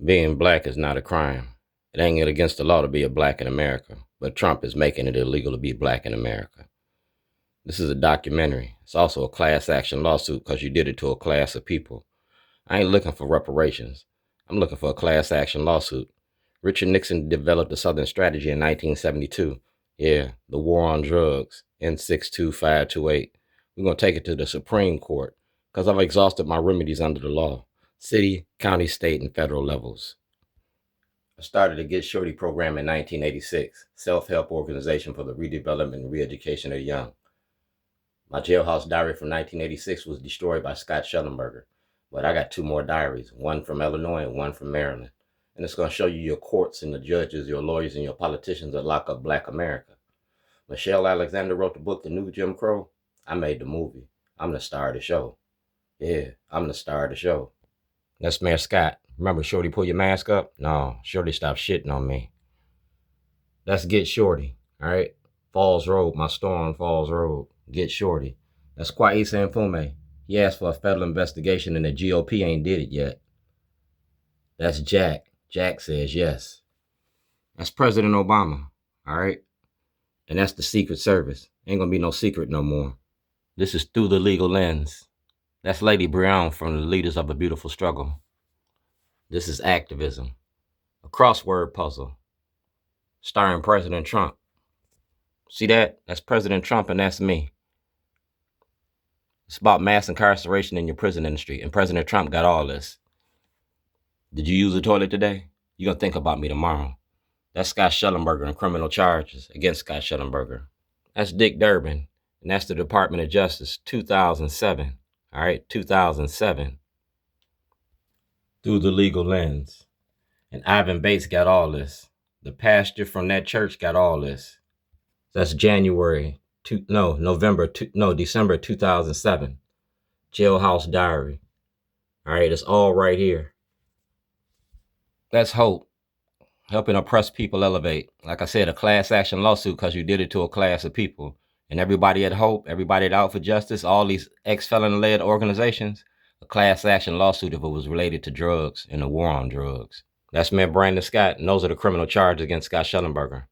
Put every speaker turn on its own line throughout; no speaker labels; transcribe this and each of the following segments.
Being black is not a crime. It ain't against the law to be a black in America, but Trump is making it illegal to be black in America. This is a documentary. It's also a class action lawsuit because you did it to a class of people. I ain't looking for reparations. I'm looking for a class action lawsuit. Richard Nixon developed the Southern Strategy in 1972. Yeah, the war on drugs, N62528. We're going to take it to the Supreme Court because I've exhausted my remedies under the law. City, county, state, and federal levels. I started a Get Shorty program in 1986, self-help organization for the redevelopment and re-education of the young. My jailhouse diary from 1986 was destroyed by Scott Schellenberger, but I got 2 more diaries, one from Illinois and one from Maryland. And it's going to show you your courts and the judges, your lawyers, and your politicians that lock up black America. Michelle Alexander wrote the book, The New Jim Crow. I made the movie. I'm the star of the show. Yeah, I'm the star of the show. That's Mayor Scott. Remember, Shorty, pull your mask up? No, Shorty, stop shitting on me. That's Get Shorty, all right? Falls Road, my store on Falls Road. Get Shorty. That's Kwesi Mfume. He asked for a federal investigation and the GOP ain't did it yet. That's Jack. Jack says yes. That's President Obama, all right? And that's the Secret Service. Ain't gonna be no secret no more. This is Through the Legal Lens. That's Lady Brown from the Leaders of a Beautiful Struggle. This is Activism, a crossword puzzle starring President Trump. See that? That's President Trump and that's me. It's about mass incarceration in your prison industry, and President Trump got all this. Did you use the toilet today? You're going to think about me tomorrow. That's Scott Schellenberger and criminal charges against Scott Schellenberger. That's Dick Durbin, and that's the Department of Justice, 2007. All right, 2007. Through the Legal Lens. And Ivan Bates got all this. The pastor from that church got all this. That's December 2007. Jailhouse Diary. All right, it's all right here. That's Hope. Helping oppressed people elevate. Like I said, a class action lawsuit because you did it to a class of people. And everybody at Hope, everybody at Out for Justice, all these ex-felon-led organizations, a class action lawsuit if it was related to drugs and the war on drugs. That's Mayor Brandon Scott, and those are the criminal charges against Scott Schellenberger.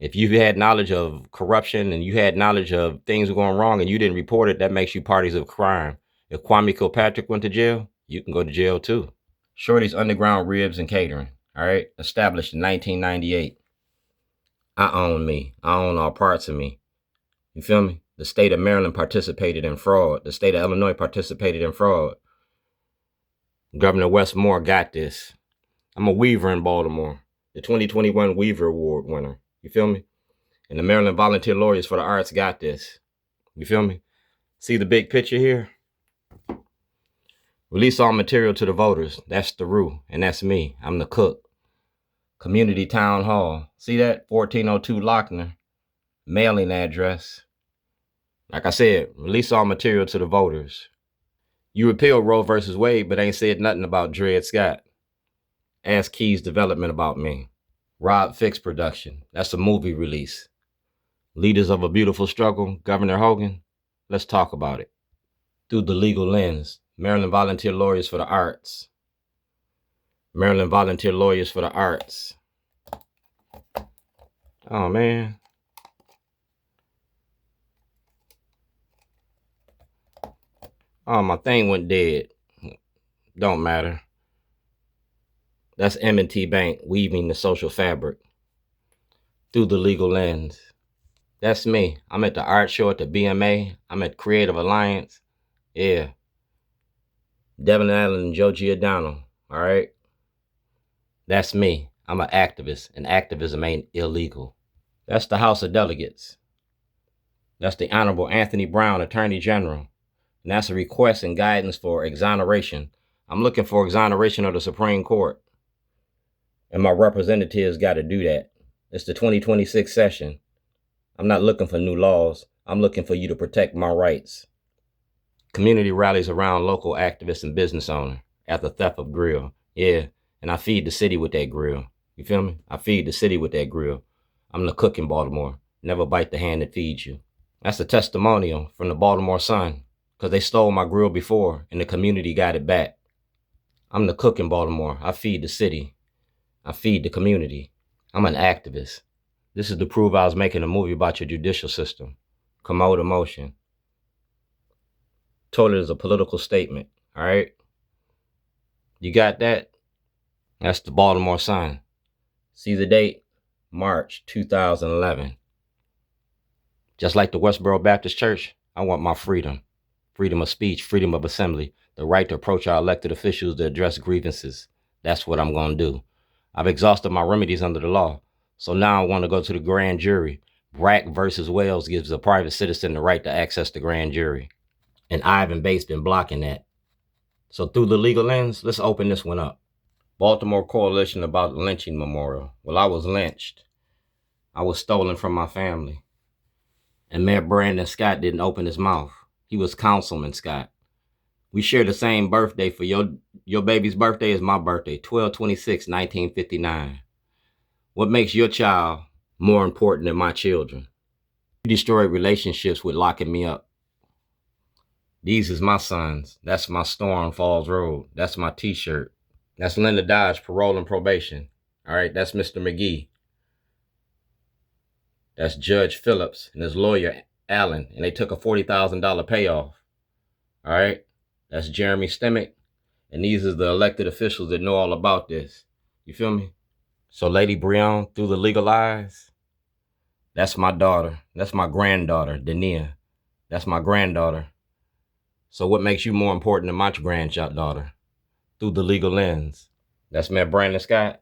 If you had knowledge of corruption and you had knowledge of things going wrong and you didn't report it, that makes you parties of crime. If Kwame Kilpatrick went to jail, you can go to jail too. Shorty's Underground Ribs and Catering, all right? Established in 1998. I own me. I own all parts of me. You feel me? The state of Maryland participated in fraud. The state of Illinois participated in fraud. Governor Wes Moore got this. I'm a weaver in Baltimore, the 2021 Weaver Award winner. You feel me? And the Maryland Volunteer Lawyers for the Arts got this. You feel me? See the big picture here? Release all material to the voters. That's the Roo, and that's me. I'm the cook. Community Town Hall. See that? 1402 Lochner. Mailing address. Like I said, release all material to the voters. You repealed Roe versus Wade, but ain't said nothing about Dred Scott. Ask Keys Development about me. Rob Fiks production. That's a movie release. Leaders of a Beautiful Struggle. Governor Hogan. Let's talk about it. Through the Legal Lens. Maryland Volunteer Lawyers for the Arts. Maryland Volunteer Lawyers for the Arts. Oh, man. Oh, my thing went dead. Don't matter. That's M&T Bank, weaving the social fabric. Through the Legal Lens. That's me. I'm at the art show at the BMA. I'm at Creative Alliance. Yeah. Devin Allen and Joe Giordano. All right. That's me. I'm an activist, and activism ain't illegal. That's the House of Delegates. That's the Honorable Anthony Brown, Attorney General. And that's a request and guidance for exoneration. I'm looking for exoneration of the Supreme Court. And my representatives got to do that. It's the 2026 session. I'm not looking for new laws. I'm looking for you to protect my rights. Community rallies around local activists and business owners after theft of grill. Yeah, and I feed the city with that grill. You feel me? I feed the city with that grill. I'm the cook in Baltimore. Never bite the hand that feeds you. That's a testimonial from the Baltimore Sun, because they stole my grill before and the community got it back. I'm the cook in Baltimore. I feed the city. I feed the community. I'm an activist. This is to prove I was making a movie about your judicial system. Commode emotion. Told it as a political statement. All right? You got that? That's the Baltimore Sun. See the date? March 2011. Just like the Westboro Baptist Church, I want my freedom. Freedom of speech, freedom of assembly, the right to approach our elected officials to address grievances. That's what I'm going to do. I've exhausted my remedies under the law. So now I want to go to the grand jury. Brack versus Wells gives a private citizen the right to access the grand jury. And Ivan Bates been blocking that. So through the legal lens, let's open this one up. Baltimore Coalition about the lynching memorial. Well, I was lynched. I was stolen from my family. And Mayor Brandon Scott didn't open his mouth. He was Councilman Scott. We share the same birthday. For your baby's birthday is my birthday, 12/26/1959. What makes your child more important than my children? You destroyed relationships with locking me up. These is my sons. That's my Storm Falls Road. That's my t-shirt. That's Linda Dodge, parole and probation. All right, that's Mr. McGee. That's Judge Phillips and his lawyer, Allen, and they took a $40,000 payoff. All right, that's Jeremy Stemick, and these are the elected officials that know all about this. You feel me? So Lady Breon, through the legal eyes, that's my daughter. That's my granddaughter, Dania. That's my granddaughter. So what makes you more important than my granddaughter? Through the legal lens. That's Mayor Brandon Scott.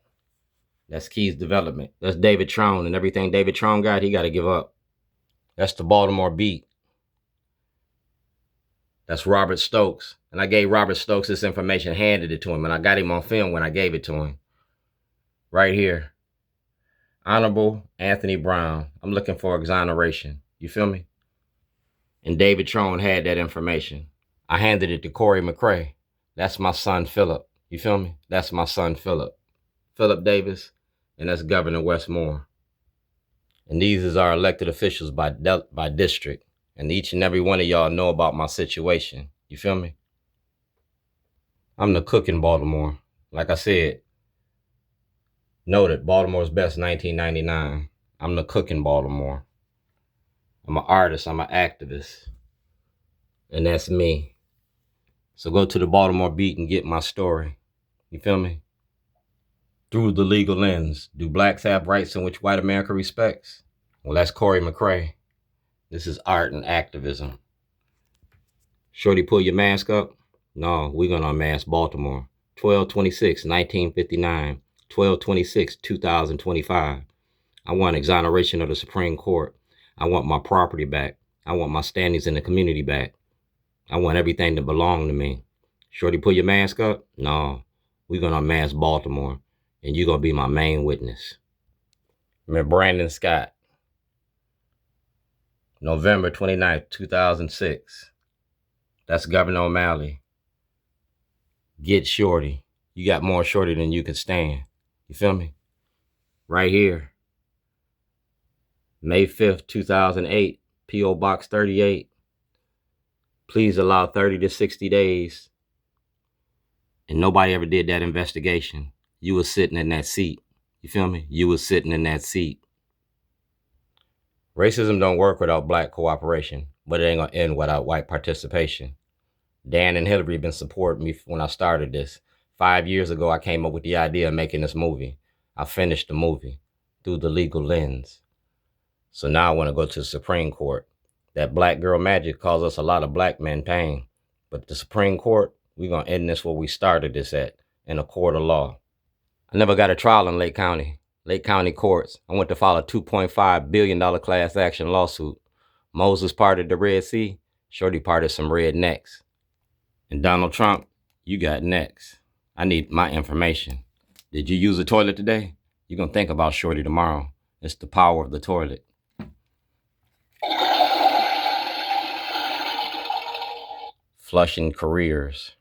That's Keys Development. That's David Ciambrushini, and everything David Ciambrushini got, he got to give up. That's the Baltimore Beat. That's Robert Stokes. And I gave Robert Stokes this information, handed it to him, and I got him on film when I gave it to him. Right here. Honorable Anthony Brown. I'm looking for exoneration. You feel me? And David Ciambrushini had that information. I handed it to Corey McCrae. That's my son, Philip. You feel me? That's my son, Philip. Philip Davis, and that's Governor Westmore. And these is our elected officials by district. And each and every one of y'all know about my situation. You feel me? I'm the cook in Baltimore. Like I said, noted, Baltimore's best 1999. I'm the cook in Baltimore. I'm an artist. I'm an activist. And that's me. So go to the Baltimore Beat and get my story. You feel me? Through the legal lens. Do blacks have rights in which white America respects? Well, that's Corey McCrae. This is art and activism. Shorty, pull your mask up? No, we're going to unmask Baltimore. 12/26/1959. 12/26/2025. I want exoneration of the Supreme Court. I want my property back. I want my standings in the community back. I want everything to belong to me. Shorty, pull your mask up? No, we're going to unmask Baltimore. And you're going to be my main witness. Mayor Brandon Scott. November 29th, 2006. That's Governor O'Malley. Get Shorty. You got more Shorty than you can stand. You feel me? Right here. May 5th, 2008. P.O. Box 38. Please allow 30 to 60 days. And nobody ever did that investigation. You was sitting in that seat. You feel me? You was sitting in that seat. Racism don't work without black cooperation, but it ain't gonna end without white participation. Dan and Hillary been supporting me when I started this. 5 years ago, I came up with the idea of making this movie. I finished the movie through the legal lens. So now I want to go to the Supreme Court. That black girl magic caused us a lot of black men pain. But the Supreme Court, we're going to end this where we started this at, in a court of law. I never got a trial in Lake County courts. I went to file a $2.5 billion class action lawsuit. Moses parted the Red Sea. Shorty parted some rednecks. And Donald Trump, you got next. I need my information. Did you use the toilet today? You're going to think about Shorty tomorrow. It's the power of the toilet. Flushing careers.